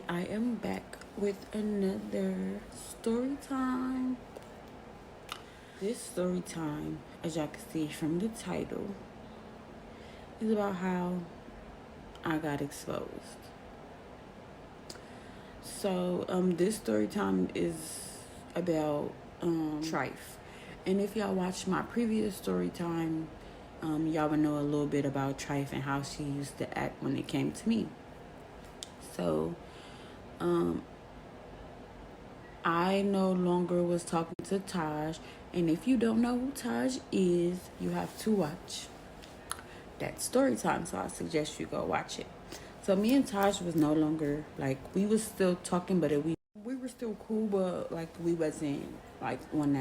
I am back with another story time. This story time, as y'all can see from the title, is about how I got exposed. So, this story time is about Trife. And if y'all watched my previous story time, y'all would know a little bit about Trife and how she used to act when it came to me. So, I no longer was talking to Taj, and if you don't know who Taj is, you have to watch that story time. So I suggest you go watch it. So me and Taj was no longer like we was still talking, but we were still cool, but like we wasn't like on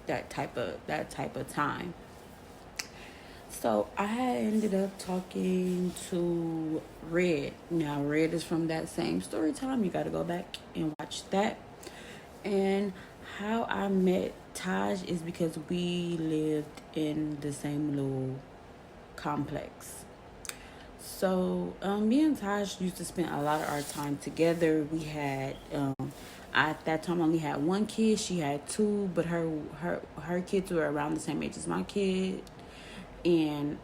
that type of time. So I had ended up talking to Red. Now Red is from that same story time. You got to go back and watch that. And how I met Taj is because we lived in the same little complex. So me and Taj used to spend a lot of our time together. We had I at that time only had one kid. She had two, but her kids were around the same age as my kid. And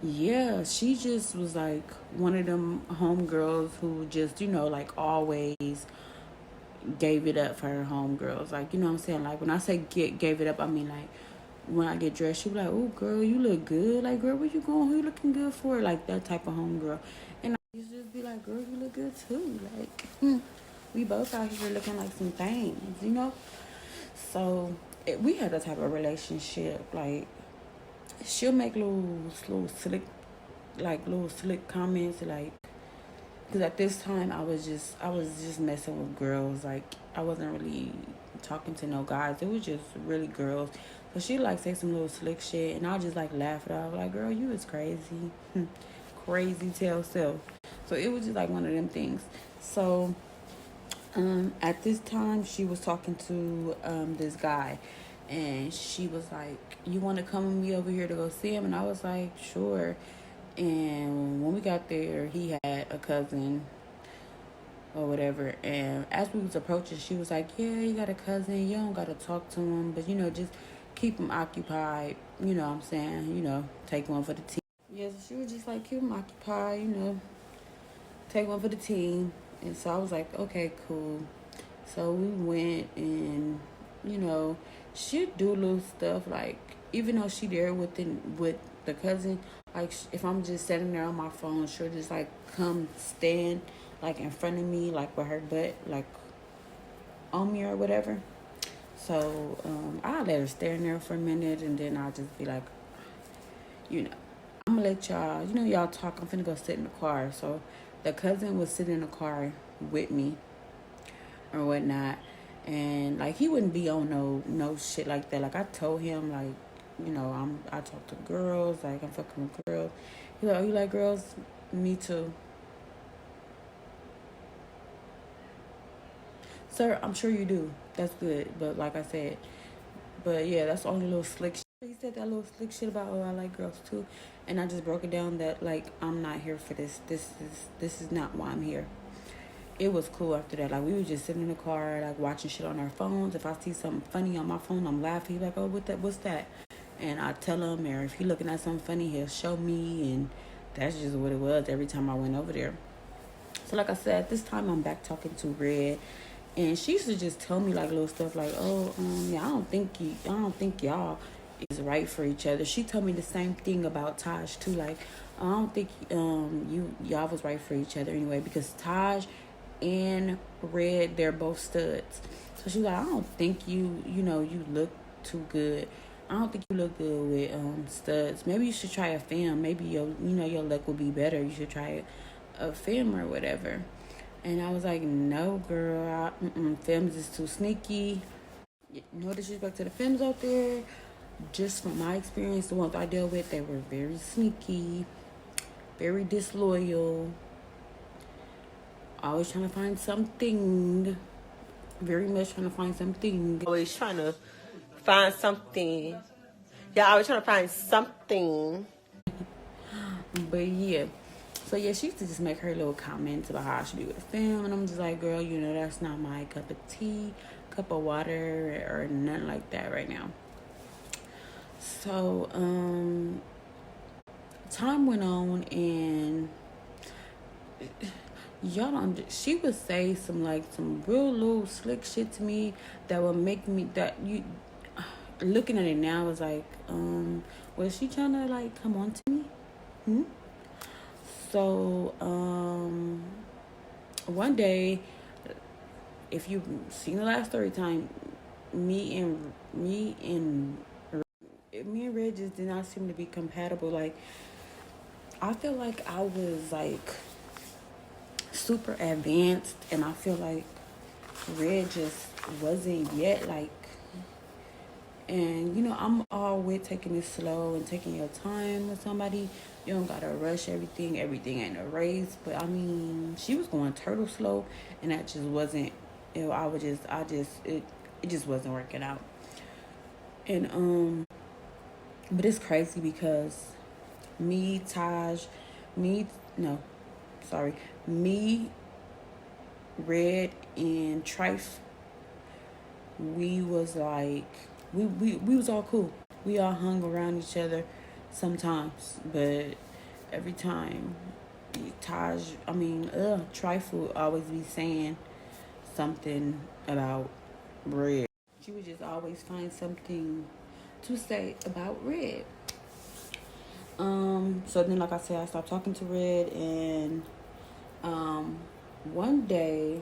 yeah, she just was like one of them homegirls who just, like always gave it up for her homegirls. Like, you know what I'm saying? Like, when I say gave it up, I mean, like, when I get dressed, she be like, oh, girl, you look good. Like, girl, where you going? Who you looking good for? Like, that type of homegirl. And I used to just be like, girl, you look good, too. Like, we both out here looking like some things. So, we had a type of relationship. Like, she'll make little slick comments, like, because at this time I was just messing with girls. Like, I wasn't really talking to no guys. It was just really girls. So she like say some little slick shit, and I'll just like laugh it off. Like, girl, you is crazy, crazy tail self. So it was just like one of them things. So at this time she was talking to this guy, and she was like, "You want to come with me over here to go see him?" And I was like, "Sure." And when we got there, he had a cousin or whatever. And as we was approaching, she was like, yeah, you got a cousin. You don't got to talk to him, but, just keep him occupied. You know what I'm saying? Take one for the team. Yes, she was just like, keep him occupied, take one for the team. And so I was like, okay, cool. So we went, and, she'd do little stuff, like, even though she there with the cousin, like, if I'm just sitting there on my phone, she'll just like come stand like in front of me, like with her butt like on me or whatever. So I'll let her stand there for a minute, and then I'll just be like, I'm gonna let y'all, y'all talk. I'm finna go sit in the car. So the cousin was sitting in the car with me or whatnot, and like he wouldn't be on no shit like that. Like, I told him, like, I talk to girls, like, I'm fucking with girls. He's like, oh, you like girls? Me too. Sir, I'm sure you do. That's good. But like I said, yeah, that's the only little slick shit. He said that little slick shit about, oh, I like girls too. And I just broke it down that, like, I'm not here for this. This is not why I'm here. It was cool after that. Like, we were just sitting in the car, like, watching shit on our phones. If I see something funny on my phone, I'm laughing. He's like, oh, what's that? And I tell him, or if he's looking at something funny, he'll show me, and that's just what it was every time I went over there. So like I said, at this time I'm back talking to Red, and she used to just tell me like little stuff like, oh, yeah, I don't think y'all is right for each other. She told me the same thing about Taj too. Like, I don't think y'all was right for each other anyway, because Taj and Red, they're both studs. So she was like, I don't think you look too good. I don't think you look good with studs. Maybe you should try a femme. Maybe your luck will be better. You should try a femme or whatever. And I was like, no, girl. Femmes is too sneaky. No disrespect to the femmes out there. Just from my experience, the ones I dealt with, they were very sneaky, very disloyal, always trying to find something. Very much trying to find something. Always trying to find something. Yeah, always trying to find something. But yeah, So yeah, she used to just make her little comments about how I should be with the fam, and I'm just like, girl, you know, that's not my cup of tea, cup of water, or nothing like that right now. So time went on, and y'all don't. She would say some real little slick shit to me that would make me that you. Looking at it now is like, was she trying to like come on to me? Hmm? So, one day, if you've seen the last story time, me and Red just did not seem to be compatible. Like, I feel like I was like super advanced, and I feel like Red just wasn't yet. Like, and you know, I'm all with taking it slow and taking your time with somebody. You don't gotta rush everything. Everything ain't a race. But I mean, she was going turtle slow, and that just wasn't. You know, it just wasn't working out. And but it's crazy because me, Taj, me, no, sorry, me, Red, and Trife, we was like, we was all cool. We all hung around each other sometimes, but every time Trife would always be saying something about Red. She would just always find something to say about Red. So then, like I said, I stopped talking to Red, and one day,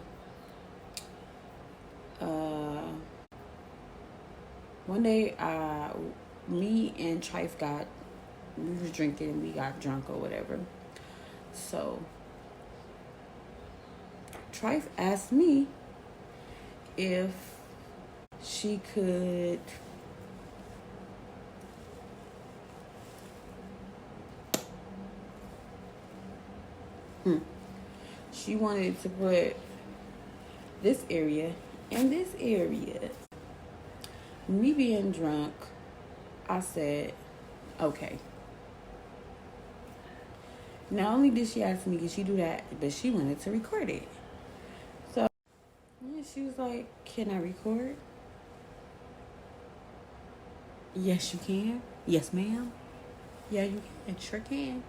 uh, me and Trife we was drinking and we got drunk or whatever. So Trife asked me if she could she wanted to put this area and this area. Me being drunk, I said, okay. Not only did she ask me, could she do that, but she wanted to record it. So she was like, can I record? Yes, you can. Yes, ma'am. Yeah, you can. Sure can.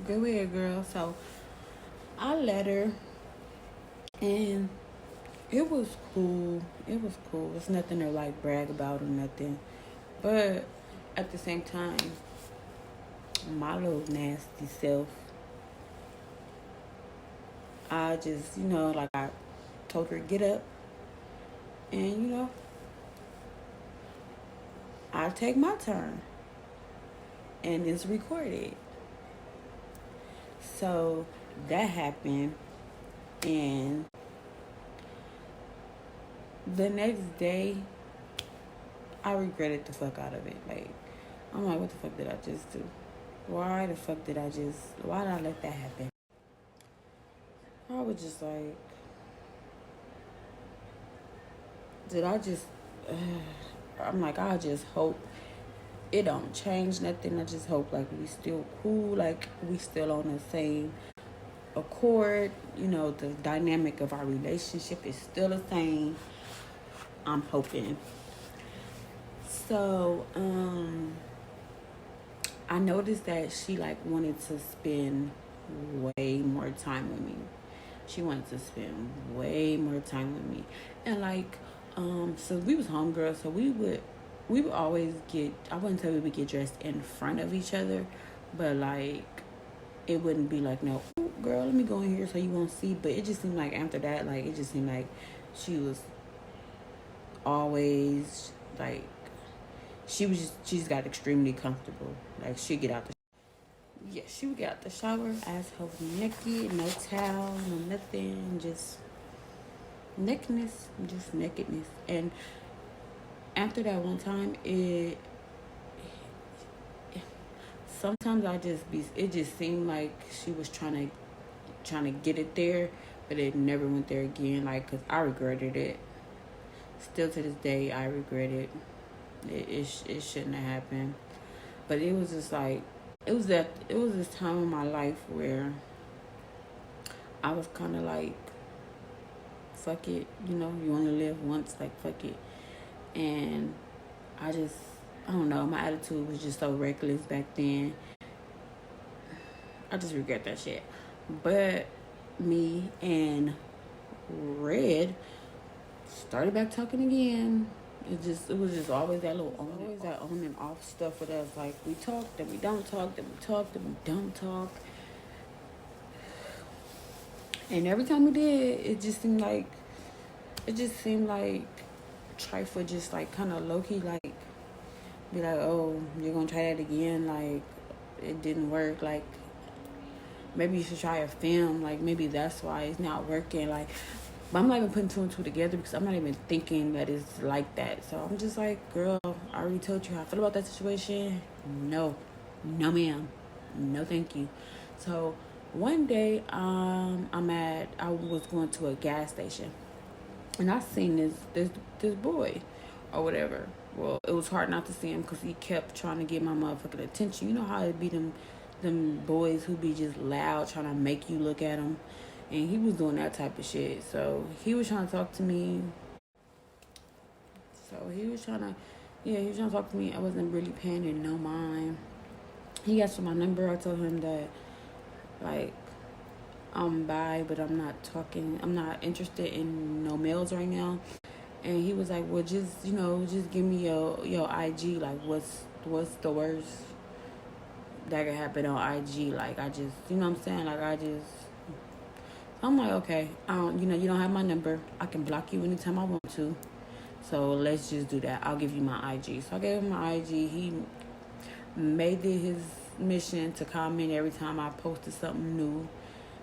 Go ahead, girl. So I let her, and it was cool. It was cool. It's nothing to like brag about or nothing. But at the same time, my little nasty self, I just, like I told her to get up, and I'll take my turn, and it's recorded. So that happened, and the next day, I regretted the fuck out of it. Like, I'm like, what the fuck did I just do? Why the fuck why did I let that happen? I was just like, did I just, I'm like, I just hope it don't change nothing. I just hope, like, we still cool, like, we still on the same accord. The dynamic of our relationship is still the same. I'm hoping. So, I noticed that she, like, wanted to spend way more time with me. She wanted to spend way more time with me. And, like, so we was homegirls, so we would always I wouldn't say we would get dressed in front of each other, but, like, it wouldn't be like, no, girl, let me go in here so you won't see. But it just seemed like after that, like, it just seemed like she was always, like, she just got extremely comfortable. Like, she'd get out she would get out the shower, asshole naked, no towel, no nothing, just nakedness, just nakedness. And after that one time, sometimes it just seemed like she was trying to get it there, but it never went there again. Like, cause I regretted it. Still to this day, I regret it. It shouldn't have happened. But it was just like, it was this time in my life where I was kind of like, fuck it, you only live once, like fuck it. And I just, I don't know, my attitude was just so reckless back then. I just regret that shit. But me and Red started back talking again. It was just always that little always that on and off stuff with us. Like we talk, then we don't talk, then we talk, then we don't talk. And every time we did, it just seemed like trifle, just like kind of low key, like be like, oh, you're gonna try that again, like it didn't work, like maybe you should try a film, like maybe that's why it's not working, like. But I'm not even putting two and two together because I'm not even thinking that it's like that. So I'm just like, girl, I already told you how I feel about that situation. No, ma'am, no, thank you. So one day, I was going to a gas station, and I seen this boy, or whatever. Well, it was hard not to see him because he kept trying to get my motherfucking attention. You know how it be them boys who be just loud trying to make you look at them. And he was doing that type of shit. So he was trying to talk to me. He was trying to talk to me. I wasn't really paying it no mind. He asked for my number. I told him that, like, I'm bi, but I'm not interested in no males right now. And he was like, well, just give me your IG. Like, what's the worst that could happen on IG? Like, I just, you know what I'm saying? Like, I'm like, okay, you don't have my number. I can block you anytime I want to. So let's just do that. I'll give you my IG. So I gave him my IG. He made it his mission to comment every time I posted something new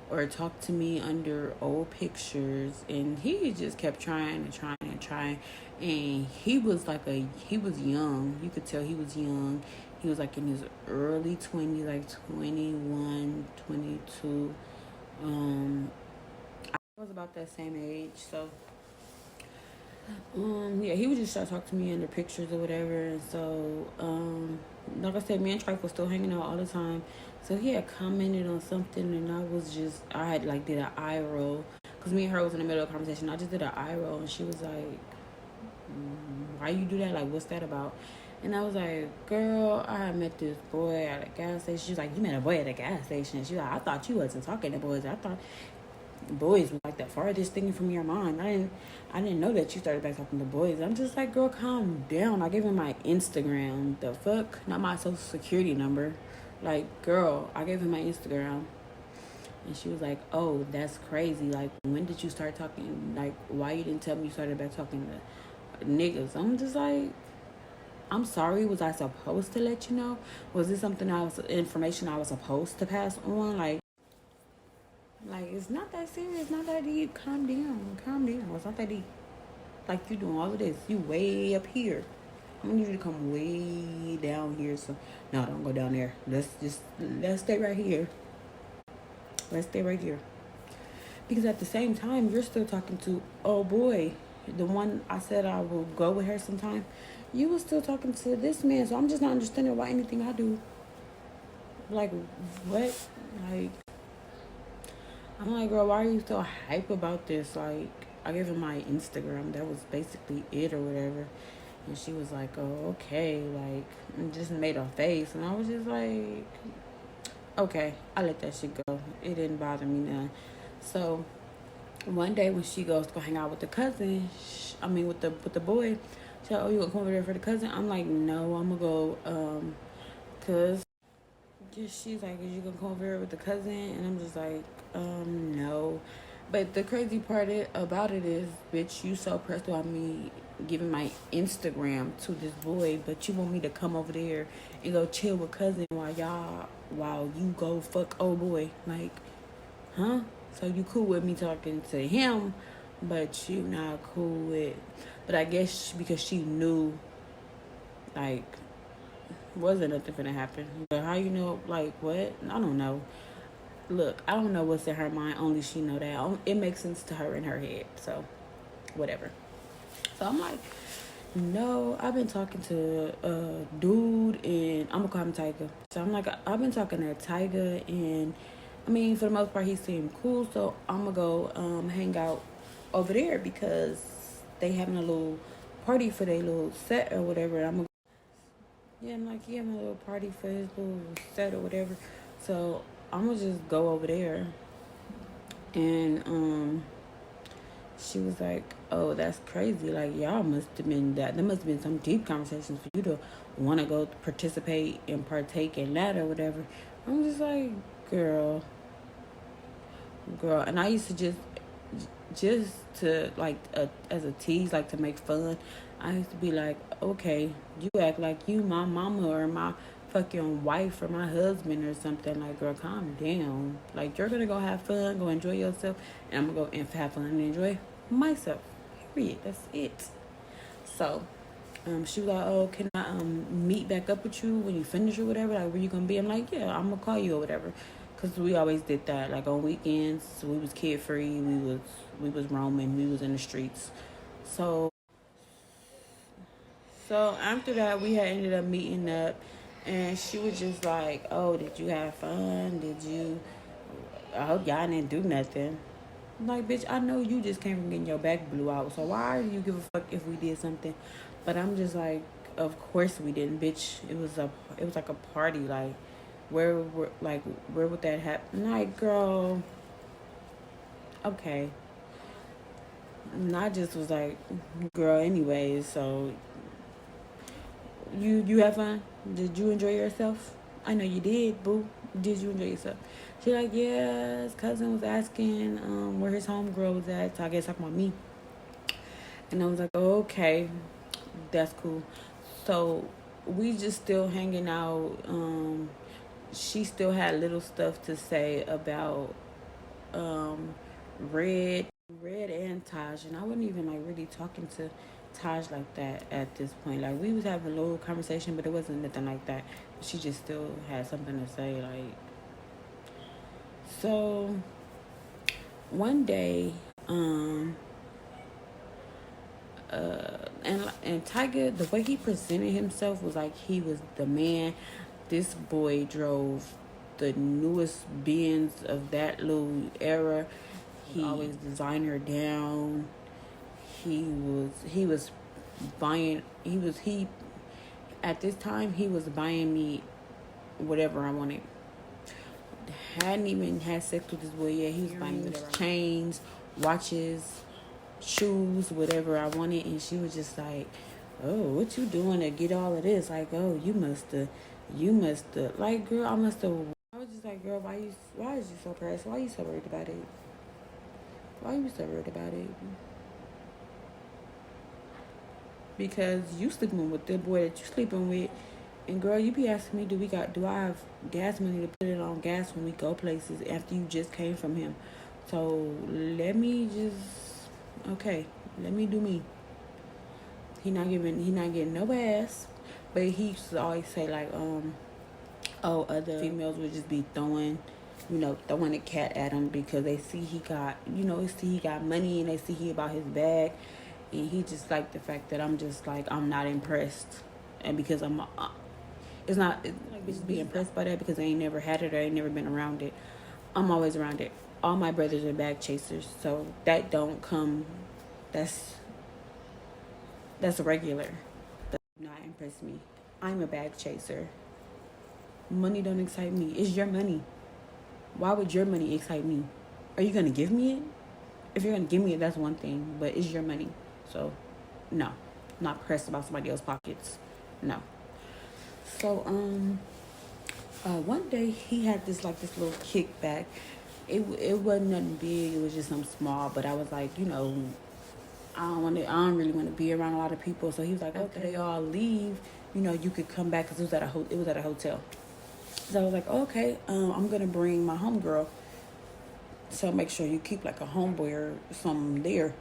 or talk to me under old pictures. And he just kept trying and trying and trying. And he was young. You could tell he was young. He was like in his early 20s, like 21, 22. I was about that same age, so he would just start talking to me under pictures or whatever. And so, like I said, me and Trike was still hanging out all the time. So he had commented on something, and I had like did an eye roll because me and her was in the middle of a conversation. I just did an eye roll, and she was like, "Why you do that? Like, what's that about?" And I was like, girl, I had met this boy at a gas station. She was like, you met a boy at a gas station? And she was like, I thought you wasn't talking to boys. I thought boys was like the farthest thing from your mind. I didn't know that you started back talking to boys. I'm just like, girl, calm down. I gave him my Instagram. The fuck? Not my social security number. Like, girl, I gave him my Instagram. And she was like, oh, that's crazy. Like, when did you start talking? Like, why you didn't tell me you started back talking to niggas? I'm just like, I'm sorry. Was I supposed to let you know? Was this information I was supposed to pass on? Like, it's not that serious, not that deep. Calm down. It's not that deep. Like, you doing all of this. You way up here. I'm gonna need you to come way down here. So, no, don't go down there. Let's stay right here. Let's stay right here. Because at the same time, you're still talking to, oh boy, the one I said I will go with her sometime. You were still talking to this man. So I'm just not understanding why anything I do. Like, what? Like, I'm like, girl, why are you so hype about this? Like, I gave her my Instagram. That was basically it or whatever. And she was like, oh, okay. Like, and just made her face. And I was just like, okay, I let that shit go. It didn't bother me none. So one day when she goes to go hang out with the cousin, with the boy, she said, oh, you gonna come over there for the cousin? I'm like, no, I'm gonna go, cause she's like, is you gonna come over here with the cousin? And I'm just like, no. But the crazy part about it is, bitch, you so pressed about me giving my Instagram to this boy, but you want me to come over there and go chill with cousin while you go fuck old boy. Like, huh? So you cool with me talking to him, but you not cool with. But I guess because she knew, like, wasn't nothing finna happen. But how you know, like, what? I don't know. Look, I don't know what's in her mind. Only she know that. It makes sense to her in her head. So, whatever. So I'm like, No, I've been talking to a dude, and I'm gonna call him Tiger. So I'm like, I've been talking to Tiger, and I mean, for the most part, he seemed cool. So I'm gonna go hang out over there because they having a little party for their little set or whatever. Yeah, I'm like, he having a little party for his little set or whatever. So I'm gonna just go over there, and she was like, "Oh, that's crazy. Like, y'all must have been that. There must have been some deep conversations for you to want to go participate and partake in that or whatever." I'm just like, girl, girl. And I used to just to like as a tease, like to make fun. I used to be like, okay, you act like you my mama or my fucking wife or my husband or something. Like, girl, calm down. Like, you're gonna go have fun, go enjoy yourself, and I'm gonna go and have fun and enjoy myself. Period. That's it. So, she was like, "Oh, can I meet back up with you when you finish or whatever? Like, where you gonna be?" I'm like, "Yeah, I'm gonna call you or whatever," because we always did that. Like on weekends, we was kid free. We was roaming. We was in the streets. So so after that, we had ended up meeting up, and she was just like, "Oh, did you have fun? Did you? I hope y'all didn't do nothing." I'm like, bitch, I know you just came from getting your back blew out, so why do you give a fuck if we did something? But I'm just like, of course we didn't, bitch. It was like a party, like where would that happen? Like, girl, okay. And I just was like, girl, anyways. So you have fun? Did you enjoy yourself? I know you did, boo. Did you enjoy yourself? She like, yeah. His cousin was asking where his homegirl was at. So I guess talking about me. And I was like, oh, okay, that's cool. So we just still hanging out. She still had little stuff to say about um, Red, Red and Taj, and I wasn't even like really talking to Taj like that at this point. Like, we was having a little conversation, but it wasn't nothing like that. She just still had something to say. Like, so one day, and Tiger, the way he presented himself was like he was the man. This boy drove the newest Benz of that little era. He always designer down. He was buying. He at this time he was buying me whatever I wanted. Hadn't even had sex with this boy yet. He was buying me chains, watches, shoes, whatever I wanted, and she was just like, "Oh, what you doing to get all of this?" Like, "Oh, you must have, like, girl, I must have." I was just like, "Girl, why is you so pressed? Why you so worried about it? Why you so worried about it?" Because you sleeping with the boy that you sleeping with, and girl, you be asking me, do I have gas money to put it on gas when we go places after you just came from him? So okay, let me do me. He not getting no ass, but he used to always say like, oh, other females would just be throwing a cat at him because they see he got money, and they see he about his bag, and he just like the fact that I'm just like, I'm not impressed, and because it's like bitches be impressed by that because they ain't never had it or ain't never been around it. I'm always around it. All my brothers are bag chasers, so that don't come. That's regular. That does not impress me. I'm a bag chaser. Money don't excite me. It's your money. Why would your money excite me? Are you gonna give me it? If you're gonna give me it, that's one thing. But it's your money, so no, I'm not pressed about somebody else's pockets. No. So one day he had this little kickback. It wasn't nothing big. It was just something small. But I was like, I don't really want to be around a lot of people. So he was like, after they all leave, you could come back because it was at a hotel. So I was like, okay, I'm gonna bring my homegirl. So make sure you keep like a homeboy or something there,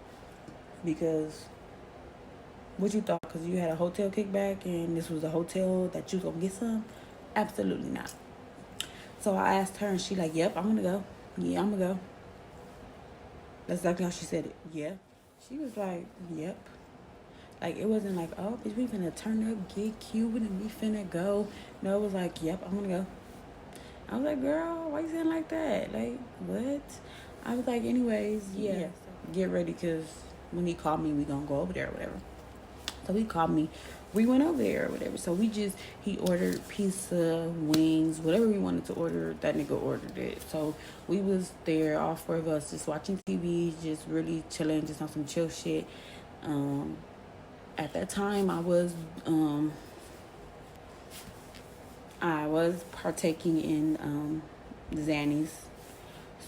because what you thought? Because you had a hotel kickback and this was a hotel that you was gonna get some? Absolutely not. So I asked her, and she like, yep, I'm gonna go. Yeah, I'm gonna go. That's exactly how she said it. Yeah. She was like, yep. Like, it wasn't like, oh, bitch, we finna turn up, get Cuban, and we finna go. No, it was like, yep, I'm gonna go. I was like, girl, why you saying like that? Like, what? I was like, anyways, yeah, get ready, because when he called me, we gonna go over there or whatever. So he called me. We went over there or whatever. So he ordered pizza, wings, whatever we wanted to order, that nigga ordered it. So we was there, all four of us, just watching TV, just really chilling, just on some chill shit. At that time, I was partaking in Xannies.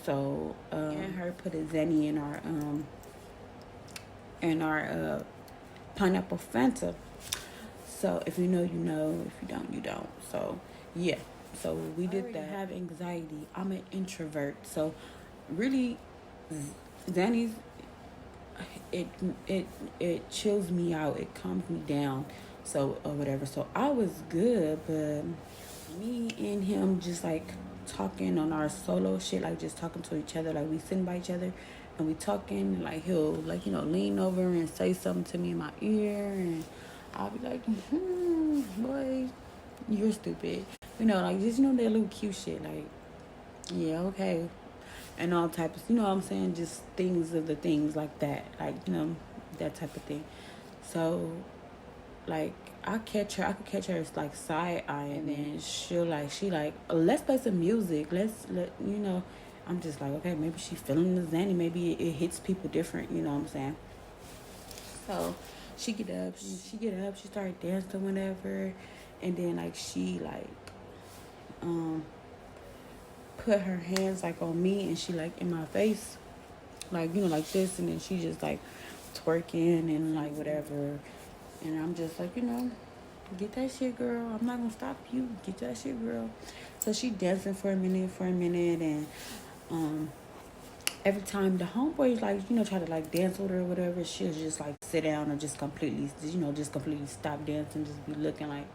So and her put a Xanny in our pineapple Fanta. So if you know, you know. If you don't, you don't. So yeah. So we did that. I have anxiety. I'm an introvert. So really, Xannies, it chills me out. It calms me down. So or whatever. So I was good, but me and him just like talking on our solo shit, like just talking to each other, like we sitting by each other and we talking, and like he'll like, lean over and say something to me in my ear, and I'll be like, boy, you're stupid, like just that little cute shit, like, yeah, okay, and all types, what I'm saying, just things of the things like that, like, that type of thing. So like I could catch her like side eye, and then she like, let's play some music. I'm just like, okay, maybe she feeling the Xanny. Maybe it hits people different. You know what I'm saying? So she get up. She started dancing, whatever, and then like she like put her hands like on me, and she like in my face, like like this, and then she just like twerking and like whatever. And I'm just like, get that shit, girl. I'm not gonna stop you. Get that shit, girl. So she dancing for a minute, and every time the homeboys like, try to like dance with her or whatever, she'll just like sit down or just completely, just completely stop dancing, just be looking like.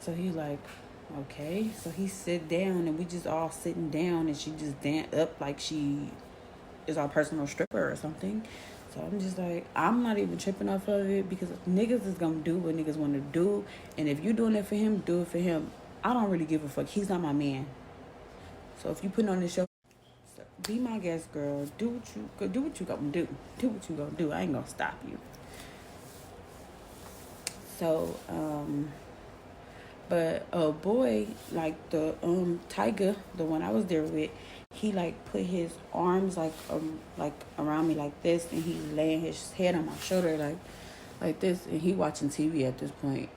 So he's like, okay. So he sit down, and we just all sitting down, and she just dance up like she is our personal stripper or something. So I'm just like, I'm not even tripping off of it, because niggas is gonna do what niggas want to do, and if you doing it for him, do it for him. I don't really give a fuck. He's not my man. So if you put on this show, be my guest, girl. Do what you gonna do. Do what you gonna do. I ain't gonna stop you. So but a boy, like the Tiger, the one I was there with, he like put his arms like around me like this, and he laying his head on my shoulder like this, and he watching TV at this point.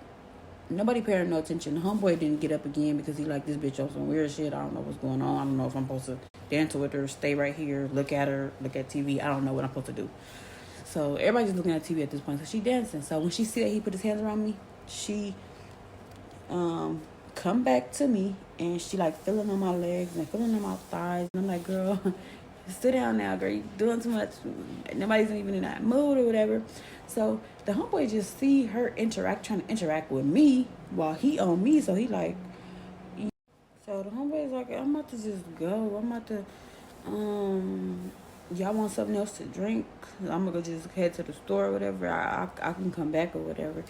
Nobody paying no attention. The homeboy didn't get up again because he like, this bitch on some weird shit. I don't know what's going on. I don't know if I'm supposed to dance with her, stay right here, look at her, look at TV. I don't know what I'm supposed to do. So everybody's just looking at TV at this point. So she dancing. So when she see that he put his hands around me, she come back to me, and she like feeling on my legs and feeling on my thighs, and I'm like, girl, sit down now, girl, you doing too much. Nobody's even in that mood or whatever. So the homeboy just see her trying to interact with me while he on me. So he like, so the homeboy's like, I'm about to just go. I'm about to, y'all want something else to drink? I'm gonna go just head to the store or whatever. I can come back or whatever.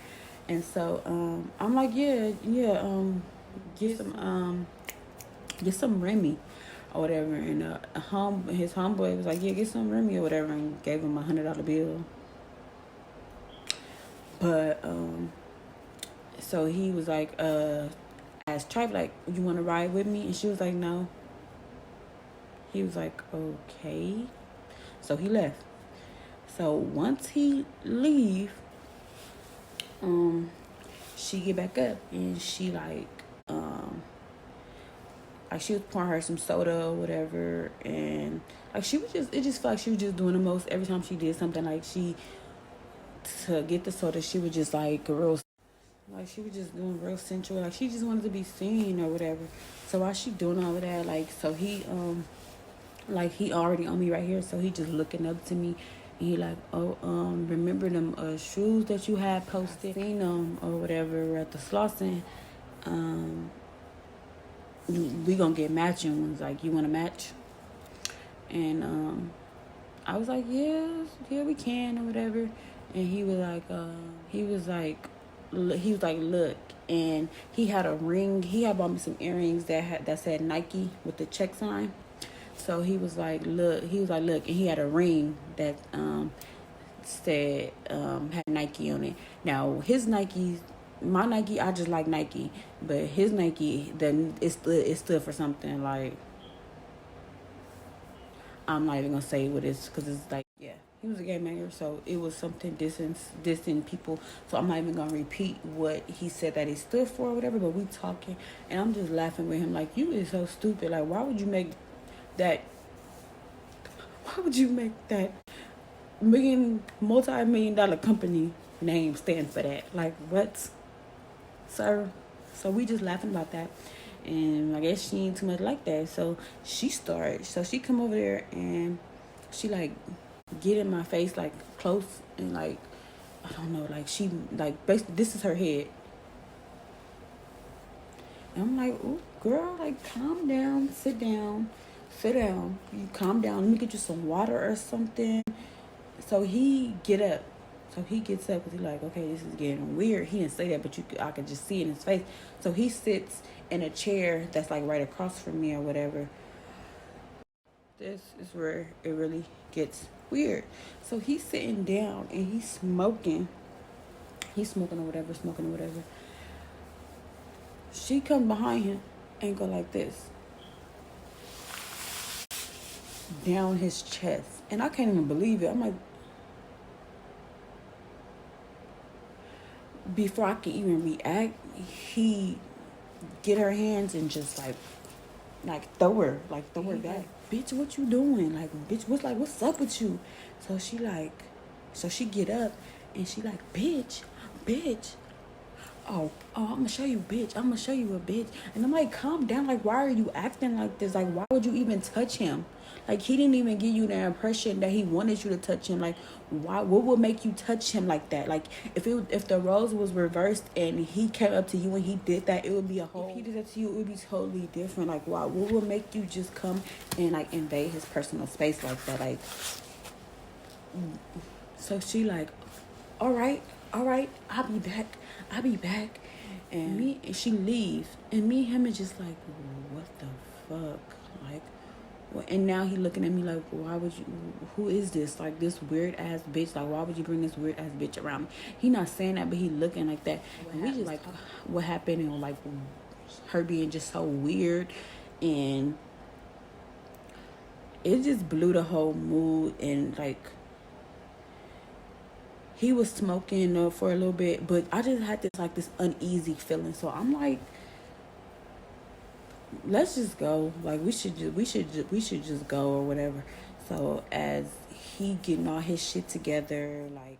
And so I'm like, yeah, get some Remy or whatever. And his homeboy was like, yeah, get some Remy or whatever, and gave him $100 bill. But so he was like, asked Tribe, like, you want to ride with me? And she was like, no. He was like, okay. So he left. So once he leave, she get back up, and she like she was pouring her some soda or whatever, and like it just felt like she was just doing the most every time she did something. Like to get the soda, she was just like she was just doing real sensual, like she just wanted to be seen or whatever. So while she doing all of that, like, so he he already on me right here, so he just looking up to me. And he like, oh, remember them shoes that you had posted? I seen them or whatever at the Slauson. We gonna get matching ones. Like, you want to match? And I was like, yeah, yeah, we can or whatever. And he was like, look. And he had a ring. He had bought me some earrings that said Nike with the check sign. So he was like, look. He was like, look. And he had a ring that said had Nike on it. Now his Nike, my Nike, I just like Nike, but his Nike, then it stood for something like, I'm not even gonna say what it's, because it's like, yeah, he was a gay mayor, so it was something dissing people. So I'm not even gonna repeat what he said that he stood for or whatever. But we talking, and I'm just laughing with him like, you is so stupid. Like, why would you make that? Why would you make that multi-million-dollar company name stand for that? Like, what, sir? So we just laughing about that. And I guess she ain't too much like that. So she come over there and she like get in my face like close and like, I don't know, like she like basically this is her head. And I'm like, ooh, girl, like calm down, sit down. You calm down. Let me get you some water or something. So he gets up because he's like, okay, this is getting weird. He didn't say that, but I could just see it in his face. So he sits in a chair that's like right across from me or whatever. This is where it really gets weird. So he's sitting down and he's smoking. Smoking or whatever. She comes behind him and go like this. Down his chest. And I can't even believe it. I'm like, before I can even react, he get her hands and just like throw her back. Bitch, what you doing? Like, bitch, what's up with you? So she get up and she like, bitch. Oh, I'm gonna show you, bitch. I'm gonna show you a bitch. And I'm like, calm down. Like, why are you acting like this? Like, why would you even touch him? Like, he didn't even give you the impression that he wanted you to touch him. Like, why? What would make you touch him like that? Like, if the roles was reversed and he came up to you and he did that, it would be a whole. If he did that to you, it would be totally different. Like, why? What would make you just come and like invade his personal space like that? Like, so she like, all right, I'll be back. And she leaves. And me and him is just like, what the fuck? Like, what? And now he looking at me like, why would you, who is this? Like, this weird ass bitch. Like, why would you bring this weird ass bitch around me? He not saying that, but he looking like that. And we just like, what happened? And like, her being just so weird. And it just blew the whole mood. And like, he was smoking for a little bit, but I just had this uneasy feeling. So I'm like, let's just go. Like, we should just go or whatever. So as he getting all his shit together, like,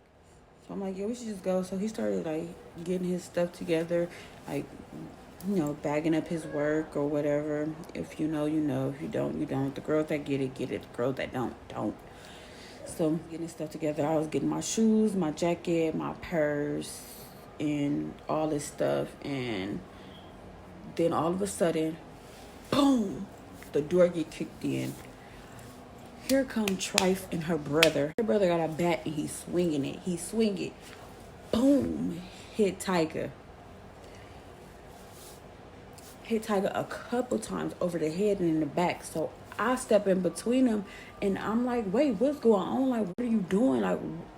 so I'm like, yeah, we should just go. So he started like getting his stuff together, like, bagging up his work or whatever. If you know, you know. If you don't, you don't. The girls that get it, get it. The girls that don't. So getting stuff together, I was getting my shoes, my jacket, my purse, and all this stuff. And then all of a sudden, boom, the door get kicked in. Here come Trife and her brother. Her brother got a bat and he's swinging it. Boom, hit Tiger a couple times over the head and in the back. So I step in between them and I'm like, wait, what's going on? Like, what are you doing?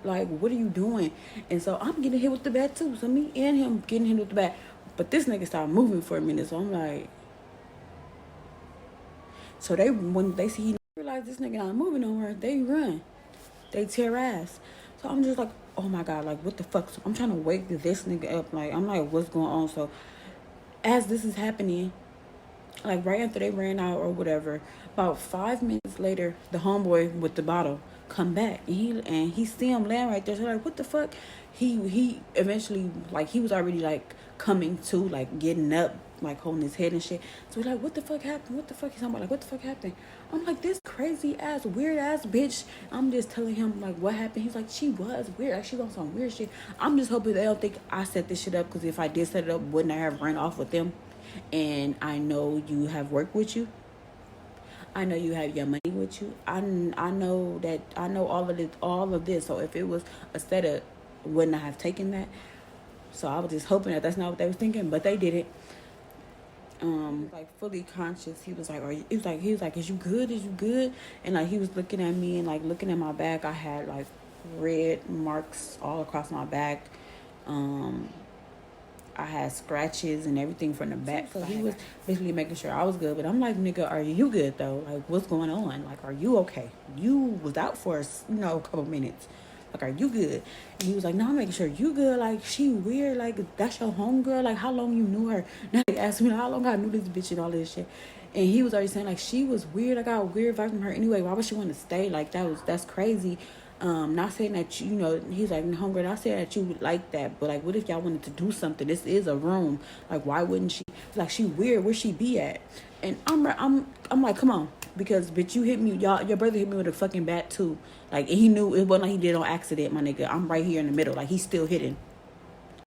Like, what are you doing? And so I'm getting hit with the bat too. So me and him getting hit with the bat. But this nigga started moving for a minute. So I'm like, so when they see he realize this nigga not moving nowhere, they run. They tear ass. So I'm just like, oh my God, like, what the fuck? So I'm trying to wake this nigga up. Like, I'm like, what's going on? So as this is happening, like right after they ran out or whatever, about 5 minutes later, the homeboy with the bottle come back and he see him laying right there. So like, what the fuck? He eventually, like, he was already like coming to, like getting up, like holding his head and shit. So we're like, what the fuck happened? What the fuck? He's talking about, like, what the fuck happened? I'm like, this crazy ass, weird ass bitch. I'm just telling him like what happened. He's like, she was weird. Like, she on some weird shit. I'm just hoping they don't think I set this shit up, because if I did set it up, wouldn't I have ran off with them? And I know you have worked with you. I know you have your money with you. I know that I know all of this. So if it was a setup, wouldn't I have taken that? So I was just hoping that that's not what they was thinking, but they did it. Like fully conscious. He was like, "Are you?" He was like, "Is you good? Is you good?" And like he was looking at me and like looking at my back. I had like red marks all across my back. I had scratches and everything from the back. So he was basically making sure I was good. But I'm like, nigga, are you good though? Like, what's going on? Like, are you okay? You was out for a couple minutes. Like, are you good? And he was like, no, I'm making sure you good. Like, she weird. Like, that's your homegirl. Like, how long you knew her? Now they asked me how long I knew this bitch and all this shit. And he was already saying like she was weird. I got a weird vibe from her anyway. Why would she want to stay? Like that's crazy. Not saying that he's like homegirl. Not saying that you would like that, but like, what if y'all wanted to do something? This is a room. Like, why wouldn't she? Like, she weird. Where she be at? And I'm like, come on, because bitch, you hit me. Your brother hit me with a fucking bat too. Like, and he knew it wasn't like he did on accident, my nigga. I'm right here in the middle. Like, he's still hitting.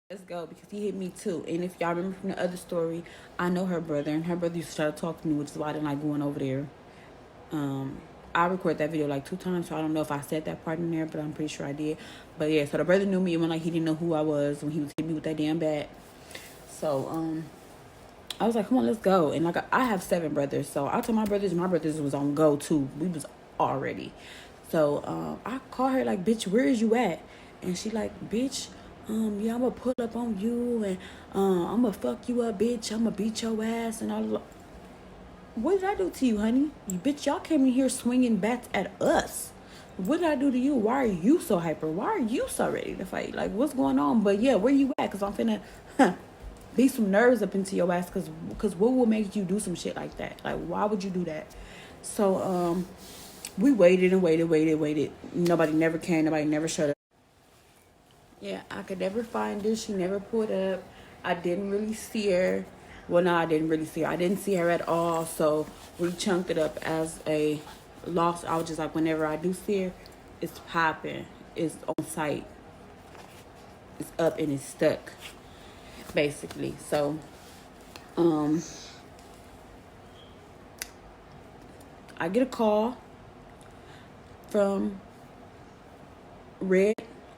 Let's go, because he hit me too. And if y'all remember from the other story, I know her brother, and her brother used to try to talk to me, which is why I didn't like going over there. I recorded that video like 2 times, so I don't know if I said that part in there, but I'm pretty sure I did. But yeah, so the brother knew me, and when like he didn't know who I was when he was hitting me with that damn bat. So I was like, come on, let's go. And like I have 7 brothers, so I told my brothers was on go too. We was already. So I called her like, bitch, where is you at? And she like, bitch, yeah, I'm gonna pull up on you and I'm gonna fuck you up, bitch. I'm gonna beat your ass. And I was like, what did I do to you, honey? You bitch, y'all came in here swinging bats at us. What did I do to you? Why are you so hyper? Why are you so ready to fight? Like, what's going on? But yeah, where you at? Because I'm finna beat some nerves up into your ass. Because what will make you do some shit like that? Like, why would you do that? So we waited and waited. Nobody never came. Nobody never showed up. Yeah, I could never find her. She never pulled up. I didn't really see her. Well, no, I didn't really see her. I didn't see her at all. So we chunked it up as a loss. I was just like, whenever I do see her, it's popping. It's on site. It's up and it's stuck, basically. So, I get a call from Red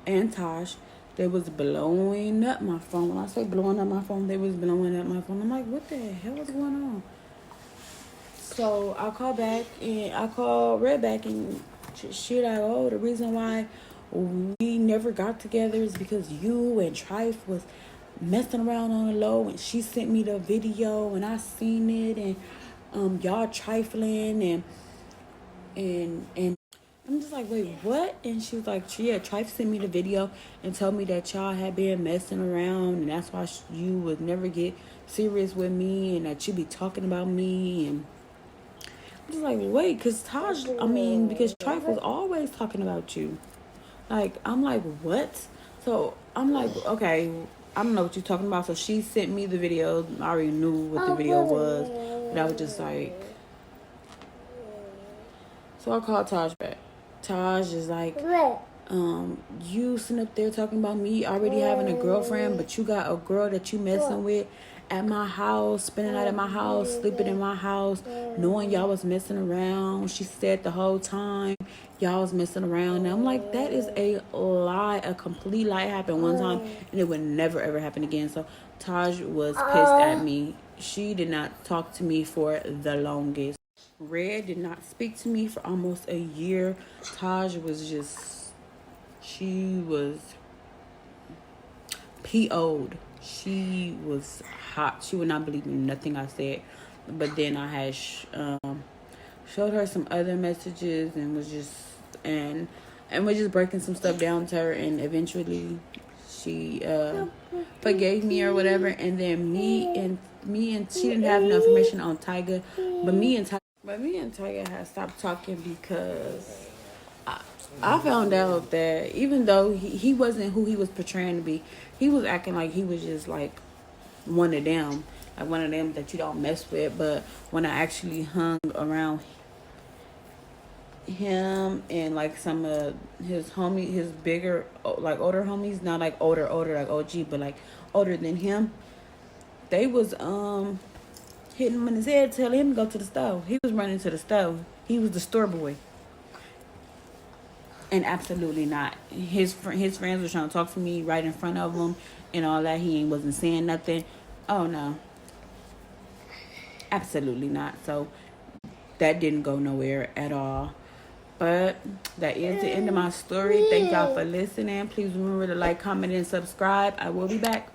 and Taj. They was blowing up my phone. When I say blowing up my phone, they was blowing up my phone. I'm like, what the hell is going on? So I call back and I call Red back and she like, oh, the reason why we never got together is because you and Trife was messing around on the low, and she sent me the video and I seen it, and y'all trifling and I'm just like, wait, what? And she was like, yeah, Trife sent me the video and told me that y'all had been messing around, and that's why you would never get serious with me, and that you be talking about me. And I'm just like, wait, because Trife was always talking about you. Like, I'm like, what? So I'm like, okay, I don't know what you're talking about. So she sent me the video. I already knew what the video was, but I was just like, so I called Taj back. Taj is like, you sitting up there talking about me already having a girlfriend, but you got a girl that you messing with at my house, spending out at my house, sleeping in my house, knowing y'all was messing around. She said the whole time y'all was messing around. And I'm like, that is a lie, a complete lie. It happened one time, and it would never ever happen again. So Taj was pissed at me. She did not talk to me for the longest. Red did not speak to me for almost a year. Taj was just, she was PO'd. She was hot. She would not believe me, nothing I said. But then I had showed her some other messages and was just, and was just breaking some stuff down to her, and eventually she forgave me or whatever. And then me and she didn't have no information on Tyga, but me and Tyga had stopped talking because I found out that even though he wasn't who he was portraying to be, he was acting like he was just like one of them, like one of them that you don't mess with. But when I actually hung around him and like some of his homies, his bigger, like older homies, not like older like OG, but like older than him, they was hitting him in his head, telling him to go to the stove. He was running to the stove. He was the store boy. And absolutely not. His friends were trying to talk to me right in front of him and all that. He wasn't saying nothing. Oh, no. Absolutely not. So that didn't go nowhere at all. But that is the end of my story. Thank y'all for listening. Please remember to like, comment, and subscribe. I will be back.